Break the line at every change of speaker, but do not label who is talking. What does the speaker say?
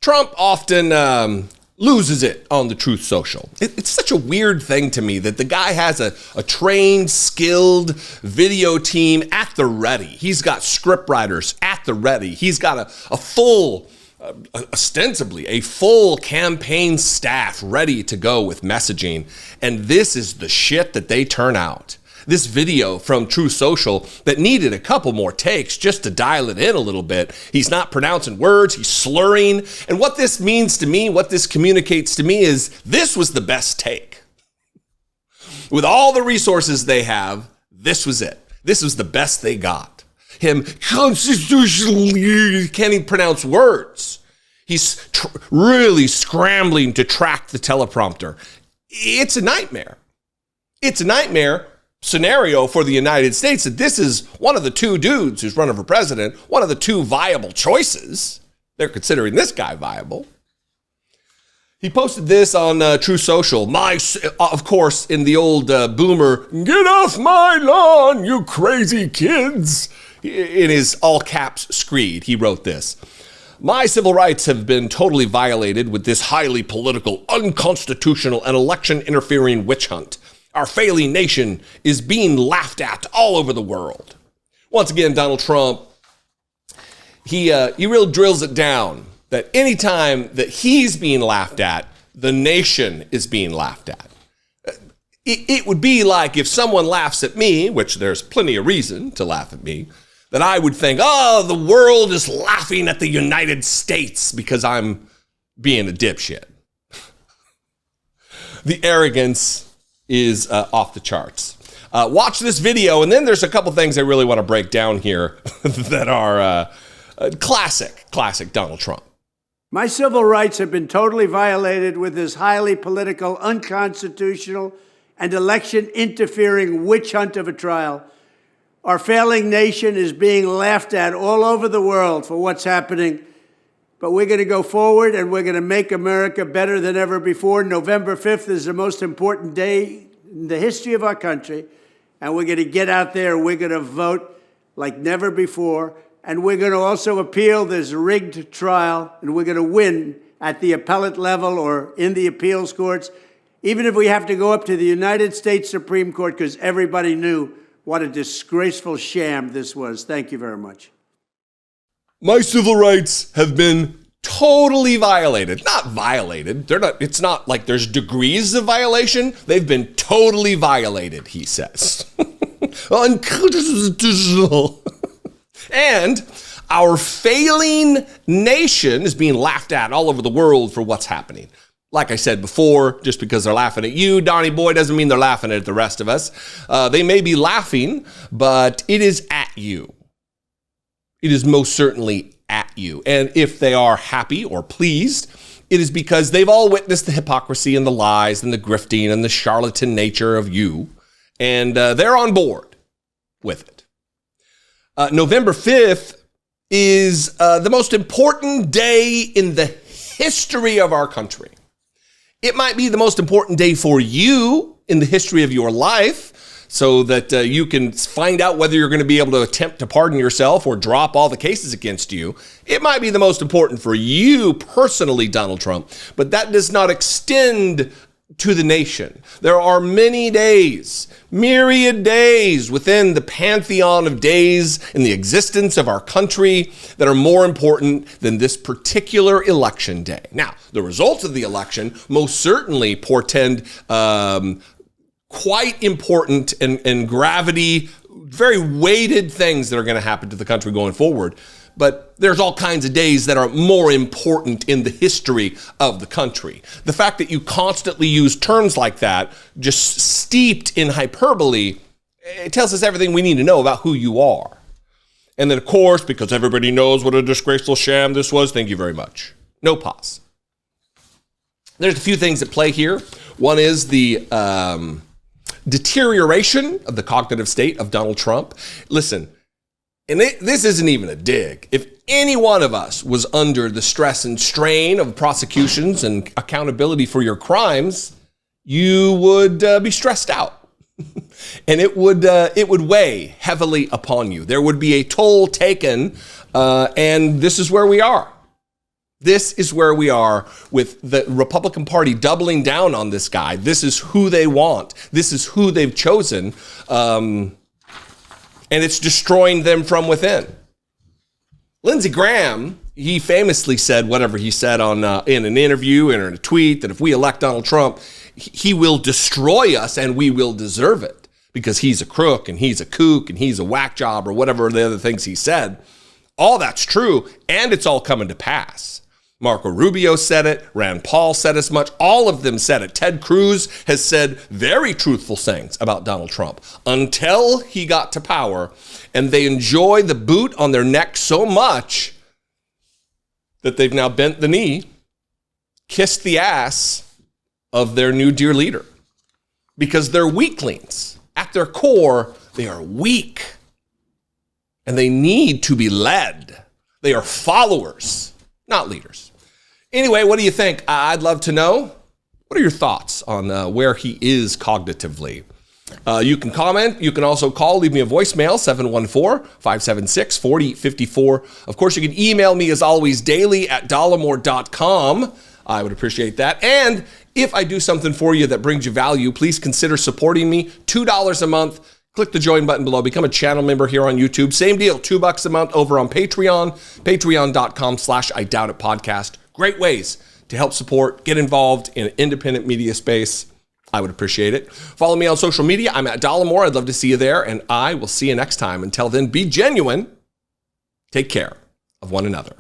Trump often loses it on the Truth Social. It's such a weird thing to me that the guy has a trained, skilled video team at the ready. He's got script writers at the ready. He's got a full, ostensibly a full campaign staff ready to go with messaging. And this is the shit that they turn out. This video from Truth Social that needed a couple more takes just to dial it in a little bit. He's not pronouncing words, he's slurring. And what this means to me, what this communicates to me is this was the best take. With all the resources they have, this was it. This was the best they got. Him constitutionally can't even pronounce words. He's really scrambling to track the teleprompter. It's a nightmare. It's a nightmare scenario for the United States that this is one of the two dudes who's running for president, one of the two viable choices. They're considering this guy viable. He posted this on Truth Social. Of course, in the old boomer, "Get off my lawn, you crazy kids." In his all caps screed, he wrote this. "My civil rights have been totally violated with this highly political, unconstitutional, and election interfering witch hunt. Our failing nation is being laughed at all over the world." Once again, Donald Trump, he really drills it down that anytime that he's being laughed at, the nation is being laughed at. It would be like if someone laughs at me, which there's plenty of reason to laugh at me, that I would think, oh, the world is laughing at the United States because I'm being a dipshit. The arrogance is off the charts. Watch this video, and then there's a couple things I really want to break down here that are classic Donald Trump.
"My civil rights have been totally violated with this highly political, unconstitutional, and election-interfering witch hunt of a trial. Our failing nation is being laughed at all over the world for what's happening. But we're going to go forward, and we're going to make America better than ever before. November 5th is the most important day in the history of our country, and we're going to get out there, we're going to vote like never before, and we're going to also appeal this rigged trial, and we're going to win at the appellate level or in the appeals courts, even if we have to go up to the United States Supreme Court, because everybody knew what a disgraceful sham this was." Thank you very much.
My civil rights have been totally violated. Not violated. It's not like there's degrees of violation. They've been totally violated, he says. Unconstitutional. And our failing nation is being laughed at all over the world for what's happening. Like I said before, just because they're laughing at you, Donnie Boy, doesn't mean they're laughing at the rest of us. They may be laughing, but it is at you. It is most certainly at you. And if they are happy or pleased, it is because they've all witnessed the hypocrisy and the lies and the grifting and the charlatan nature of you. And they're on board with it. November 5th is the most important day in the history of our country. It might be the most important day for you in the history of your life, so that you can find out whether you're going to be able to attempt to pardon yourself or drop all the cases against you. It might be the most important for you personally, Donald Trump, but that does not extend to the nation. There are many days, myriad days within the pantheon of days in the existence of our country that are more important than this particular election day. Now, the results of the election most certainly portend quite important and gravity, very weighted things that are going to happen to the country going forward. But there's all kinds of days that are more important in the history of the country. The fact that you constantly use terms like that, just steeped in hyperbole, it tells us everything we need to know about who you are. And then, of course, because everybody knows what a disgraceful sham this was, thank you very much. No pause. There's a few things at play here. One is the deterioration of the cognitive state of Donald Trump. Listen, and this isn't even a dig. If any one of us was under the stress and strain of prosecutions and accountability for your crimes, you would be stressed out. And it would weigh heavily upon you. There would be a toll taken, and this is where we are. This is where we are with the Republican Party doubling down on this guy. This is who they want. This is who they've chosen. And it's destroying them from within. Lindsey Graham, he famously said whatever he said on in an interview and in a tweet, that if we elect Donald Trump, he will destroy us and we will deserve it because he's a crook and he's a kook and he's a whack job or whatever the other things he said. All that's true, and it's all coming to pass. Marco Rubio said it. Rand Paul said as much. All of them said it. Ted Cruz has said very truthful things about Donald Trump until he got to power, and they enjoy the boot on their neck so much that they've now bent the knee, kissed the ass of their new dear leader, because they're weaklings. At their core, they are weak, and they need to be led. They are followers, not leaders. Anyway, what do you think? I'd love to know. What are your thoughts on where he is cognitively? You can comment. You can also call, leave me a voicemail, 714-576-4054. Of course, you can email me as always daily at dollemore.com. I would appreciate that. And if I do something for you that brings you value, please consider supporting me. $2 a month. Click the join button below. Become a channel member here on YouTube. Same deal, $2 a month over on Patreon, patreon.com/IDoubtItPodcast. Great ways to help support, get involved in an independent media space. I would appreciate it. Follow me on social media. I'm at Dollemore. I'd love to see you there, and I will see you next time. Until then, be genuine. Take care of one another.